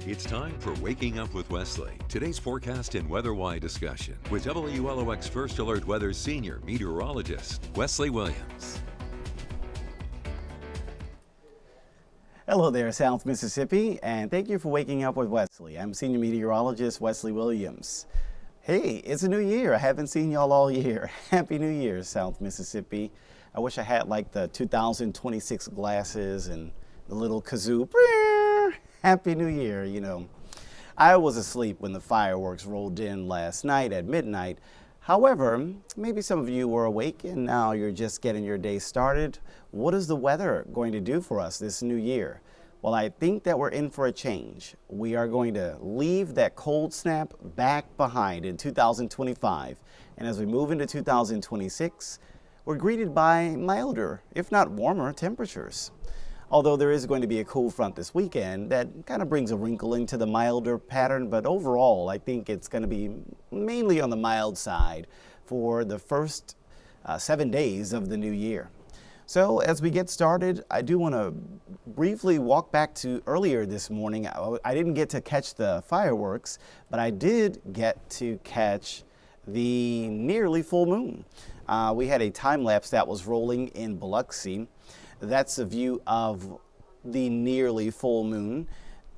It's time for Waking Up with Wesley. Today's forecast and weather-wide discussion with WLOX First Alert Weather Senior Meteorologist Wesley Williams. Hello there, South Mississippi, and thank you for waking up with Wesley. I'm Senior Meteorologist Wesley Williams. Hey, it's a new year. I haven't seen y'all all year. Happy New Year, South Mississippi. I wish I had like the 2026 glasses and the little kazoo. Happy New Year, you know. I was asleep when the fireworks rolled in last night at midnight. However, maybe some of you were awake and now you're just getting your day started. What is the weather going to do for us this new year? Well, I think that we're in for a change. We are going to leave that cold snap back behind in 2025. And as we move into 2026, we're greeted by milder, if not warmer, temperatures. Although there is going to be a cool front this weekend that kind of brings a wrinkle into the milder pattern, but overall I think it's going to be mainly on the mild side for the first 7 days of the new year. So as we get started, I do want to briefly walk back to earlier this morning. I didn't get to catch the fireworks, but I did get to catch the nearly full moon. We had a time lapse that was rolling in Biloxi. That's a view of the nearly full moon.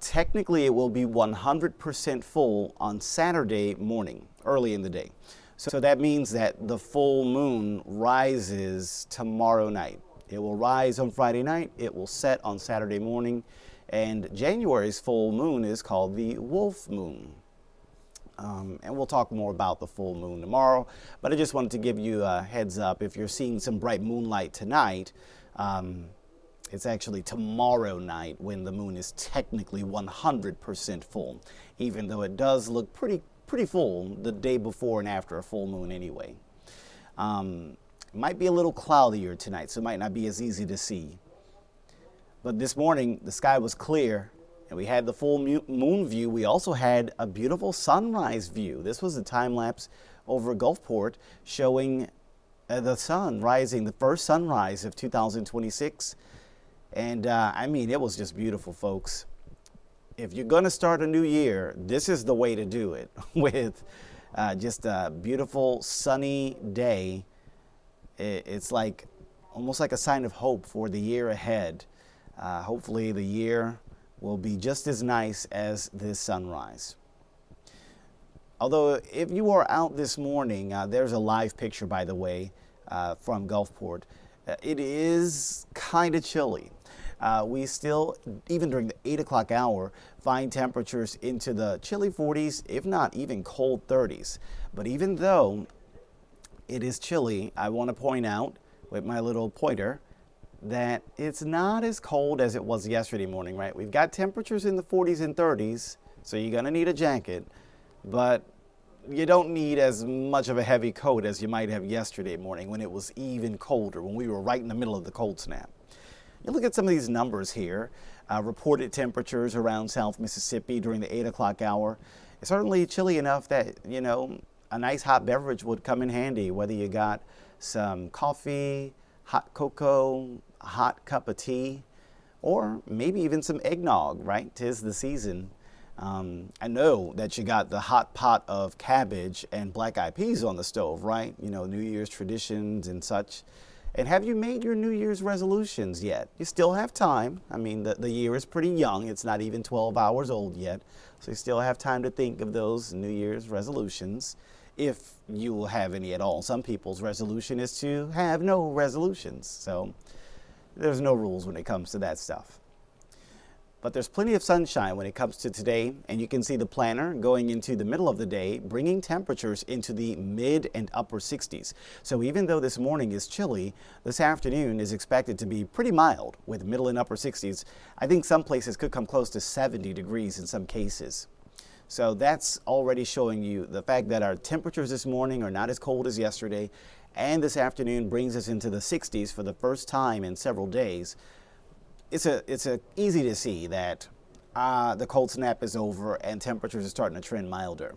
Technically, it will be 100% full on Saturday morning, early in the day. So that means that the full moon rises tomorrow night. It will rise on Friday night, it will set on Saturday morning, and January's full moon is called the wolf moon. And we'll talk more about the full moon tomorrow, but I just wanted to give you a heads up. If you're seeing some bright moonlight tonight, it's actually tomorrow night when the moon is technically 100% full, even though it does look pretty full the day before and after a full moon anyway. It might be a little cloudier tonight, so it might not be as easy to see. But this morning, the sky was clear, and we had the full moon view. We also had a beautiful sunrise view. This was a time lapse over Gulfport showing the sun rising, the first sunrise of 2026. And I mean, it was just beautiful, folks. If you're going to start a new year, this is the way to do it, with just a beautiful sunny day. It's like almost like a sign of hope for the year ahead. Hopefully the year will be just as nice as this sunrise. Although if you are out this morning, there's a live picture, by the way, from Gulfport. It is kind of chilly. We still, even during the 8 o'clock hour, find temperatures into the chilly 40s, if not even cold 30s. But even though it is chilly, I want to point out with my little pointer that it's not as cold as it was yesterday morning, right? We've got temperatures in the 40s and 30s, so you're going to need a jacket, but you don't need as much of a heavy coat as you might have yesterday morning when it was even colder, when we were right in the middle of the cold snap. You look at some of these numbers here, reported temperatures around South Mississippi during the 8 o'clock hour. It's certainly chilly enough that, you know, a nice hot beverage would come in handy, whether you got some coffee, hot cocoa, a hot cup of tea, or maybe even some eggnog, right? 'Tis the season. I know that you got the hot pot of cabbage and black-eyed peas on the stove, right? You know, New Year's traditions and such. And have you made your New Year's resolutions yet? You still have time. I mean, the year is pretty young. It's not even 12 hours old yet. So you still have time to think of those New Year's resolutions, if you will have any at all. Some people's resolution is to have no resolutions. So there's no rules when it comes to that stuff. But there's plenty of sunshine when it comes to today, and you can see the planner going into the middle of the day, bringing temperatures into the mid and upper 60s. So even though this morning is chilly, this afternoon is expected to be pretty mild with middle and upper 60s. I think some places could come close to 70 degrees in some cases. So that's already showing you the fact that our temperatures this morning are not as cold as yesterday, and this afternoon brings us into the 60s for the first time in several days. It's easy to see that the cold snap is over and temperatures are starting to trend milder.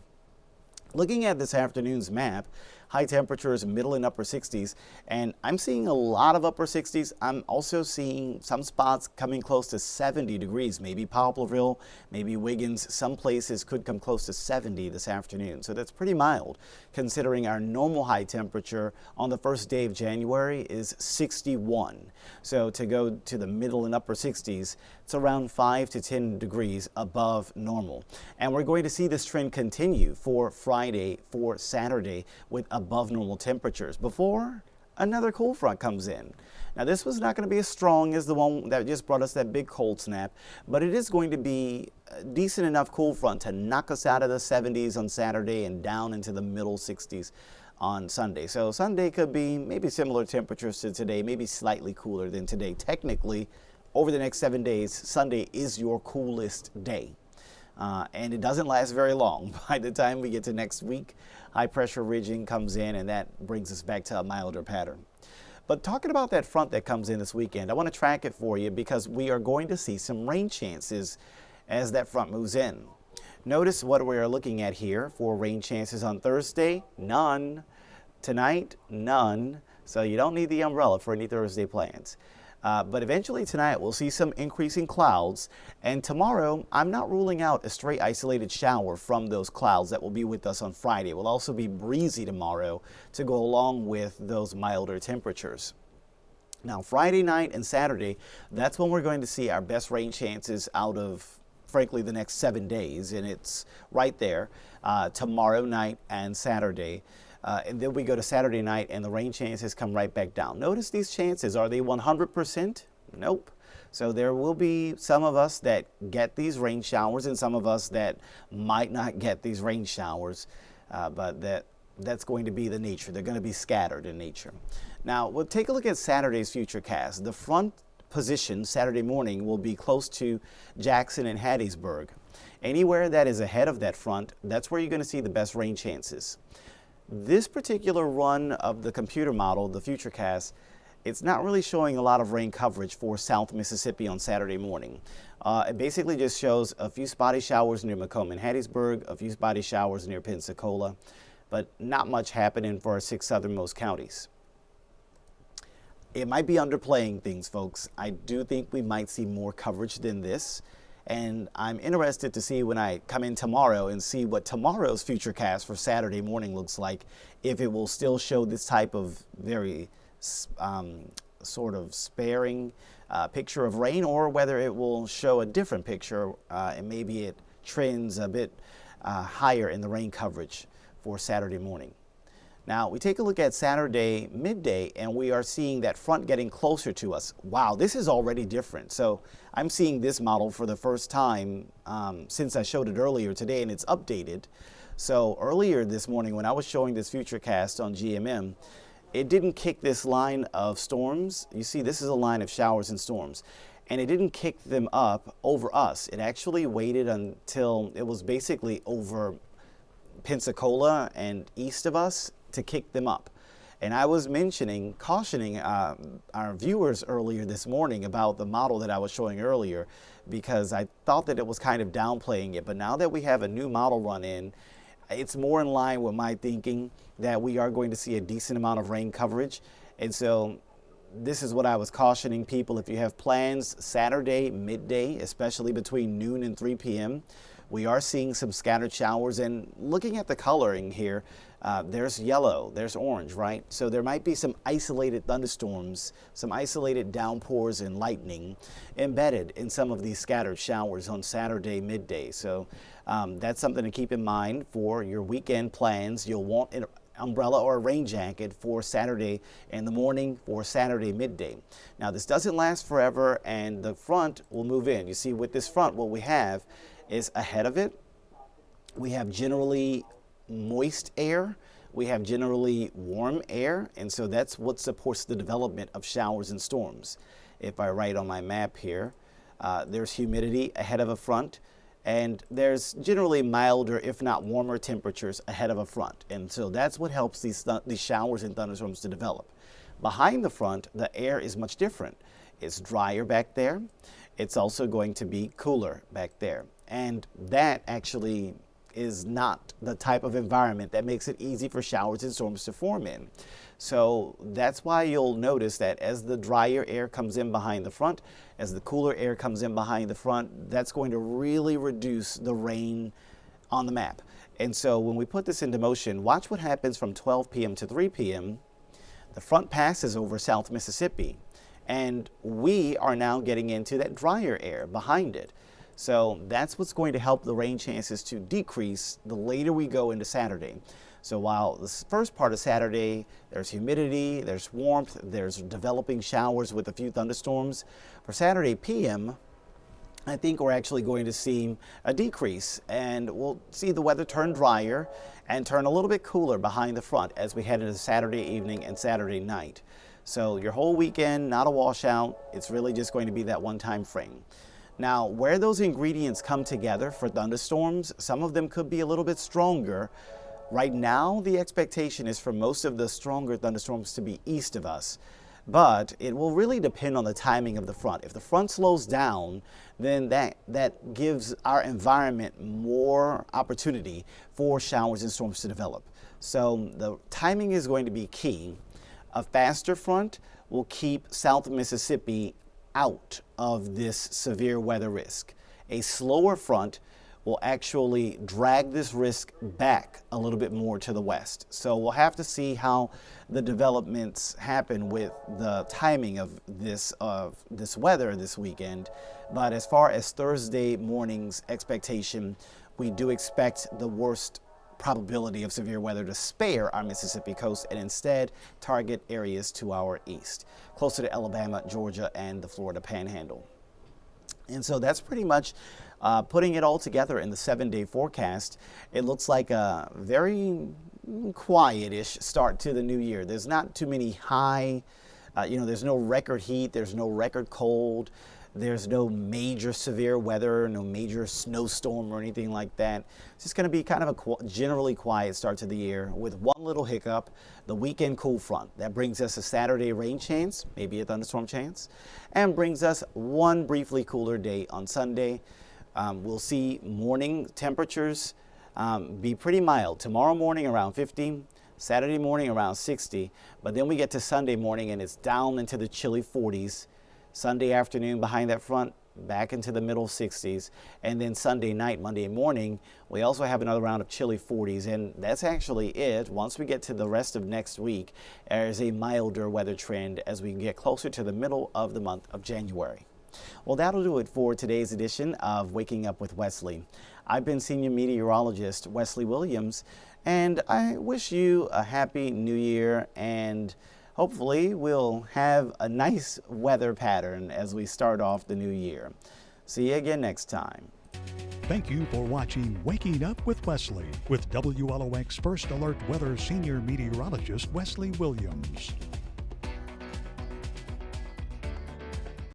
Looking at this afternoon's map, high temperatures, middle and upper 60s. And I'm seeing a lot of upper 60s. I'm also seeing some spots coming close to 70 degrees, maybe Poplarville, maybe Wiggins. Some places could come close to 70 this afternoon. So that's pretty mild considering our normal high temperature on the first day of January is 61. So to go to the middle and upper 60s, it's around 5 to 10 degrees above normal. And we're going to see this trend continue for Friday, for Saturday, with above normal temperatures before another cool front comes in. Now this was not going to be as strong as the one that just brought us that big cold snap, but it is going to be a decent enough cool front to knock us out of the 70s on Saturday and down into the middle 60s on Sunday. So Sunday could be maybe similar temperatures to today, maybe slightly cooler than today. Technically, over the next 7 days, Sunday is your coolest day. And it doesn't last very long. By the time we get to next week, high pressure ridging comes in and that brings us back to a milder pattern. But talking about that front that comes in this weekend, I want to track it for you because we are going to see some rain chances as that front moves in. Notice what we are looking at here for rain chances on Thursday, none. Tonight, none. So you don't need the umbrella for any Thursday plans. But eventually tonight we'll see some increasing clouds, and tomorrow I'm not ruling out a stray isolated shower from those clouds that will be with us on Friday. It will also be breezy tomorrow to go along with those milder temperatures. Now Friday night and Saturday, that's when we're going to see our best rain chances out of, frankly, the next 7 days, and it's right there tomorrow night and Saturday. And then we go to Saturday night and the rain chances come right back down. Notice these chances. Are they 100%? Nope. So there will be some of us that get these rain showers and some of us that might not get these rain showers. But that's going to be the nature. They're going to be scattered in nature. Now, we'll take a look at Saturday's futurecast. The front position Saturday morning will be close to Jackson and Hattiesburg. Anywhere that is ahead of that front, that's where you're going to see the best rain chances. This particular run of the computer model, the futurecast, it's not really showing a lot of rain coverage for South Mississippi on Saturday morning. It basically just shows a few spotty showers near Macomb and Hattiesburg, a few spotty showers near Pensacola, but not much happening for our 6 southernmost counties. It might be underplaying things, folks. I do think we might see more coverage than this. And I'm interested to see when I come in tomorrow and see what tomorrow's futurecast for Saturday morning looks like, if it will still show this type of very sort of sparing picture of rain, or whether it will show a different picture and maybe it trends a bit higher in the rain coverage for Saturday morning. Now, we take a look at Saturday midday, and we are seeing that front getting closer to us. Wow, this is already different. So I'm seeing this model for the first time since I showed it earlier today, and it's updated. So earlier this morning when I was showing this futurecast on GMM, it didn't kick this line of storms. You see, this is a line of showers and storms. And it didn't kick them up over us. It actually waited until it was basically over Pensacola and east of us to kick them up. And I was cautioning our viewers earlier this morning about the model that I was showing earlier, because I thought that it was kind of downplaying it. But now that we have a new model run in, it's more in line with my thinking that we are going to see a decent amount of rain coverage. And so this is what I was cautioning people. If you have plans Saturday midday, especially between noon and 3 p.m., we are seeing some scattered showers. And looking at the coloring here, there's yellow, there's orange, right? So there might be some isolated thunderstorms, some isolated downpours and lightning embedded in some of these scattered showers on Saturday midday. So that's something to keep in mind for your weekend plans. You'll want an umbrella or a rain jacket for Saturday in the morning, for Saturday midday. Now, this doesn't last forever, and the front will move in. You see, with this front, what we have is ahead of it, we have generally moist air, we have generally warm air, and so that's what supports the development of showers and storms. If I write on my map here, there's humidity ahead of a front, and there's generally milder, if not warmer, temperatures ahead of a front, and so that's what helps these showers and thunderstorms to develop. Behind the front, the air is much different. It's drier back there. It's also going to be cooler back there. And that actually is not the type of environment that makes it easy for showers and storms to form in. So that's why you'll notice that as the drier air comes in behind the front, as the cooler air comes in behind the front, that's going to really reduce the rain on the map. And so when we put this into motion, watch what happens from 12 p.m. to 3 p.m. The front passes over South Mississippi, and we are now getting into that drier air behind it. So that's what's going to help the rain chances to decrease the later we go into Saturday. So while the first part of Saturday, there's humidity, there's warmth, there's developing showers with a few thunderstorms, for Saturday PM, I think we're actually going to see a decrease, and we'll see the weather turn drier and turn a little bit cooler behind the front as we head into Saturday evening and Saturday night. So your whole weekend, not a washout, it's really just going to be that one time frame. Now, where those ingredients come together for thunderstorms, some of them could be a little bit stronger. Right now, the expectation is for most of the stronger thunderstorms to be east of us, but it will really depend on the timing of the front. If the front slows down, then that gives our environment more opportunity for showers and storms to develop. So the timing is going to be key. A faster front will keep South Mississippi out of this severe weather risk. A slower front will actually drag this risk back a little bit more to the west. So we'll have to see how the developments happen with the timing of this weather this weekend. But as far as Thursday morning's expectation, we do expect the worst probability of severe weather to spare our Mississippi coast and instead target areas to our east, closer to Alabama, Georgia, and the Florida Panhandle. And so that's pretty much putting it all together in the 7-day forecast. It looks like a very quiet-ish start to the new year. There's not too many high, there's no record heat, there's no record cold, there's no major severe weather, no major snowstorm or anything like that. It's just going to be kind of a generally quiet start to the year with one little hiccup, the weekend cool front. That brings us a Saturday rain chance, maybe a thunderstorm chance, and brings us one briefly cooler day on Sunday. We'll see morning temperatures be pretty mild. Tomorrow morning around 50, Saturday morning around 60, but then we get to Sunday morning and it's down into the chilly 40s. Sunday afternoon behind that front, back into the middle 60s. And then Sunday night, Monday morning, we also have another round of chilly 40s. And that's actually it. Once we get to the rest of next week, there's a milder weather trend as we get closer to the middle of the month of January. Well, that'll do it for today's edition of Waking Up with Wesley. I've been Senior Meteorologist Wesley Williams, and I wish you a happy new year, and hopefully we'll have a nice weather pattern as we start off the new year. See you again next time. Thank you for watching Waking Up with Wesley with WLOX First Alert Weather Senior Meteorologist Wesley Williams.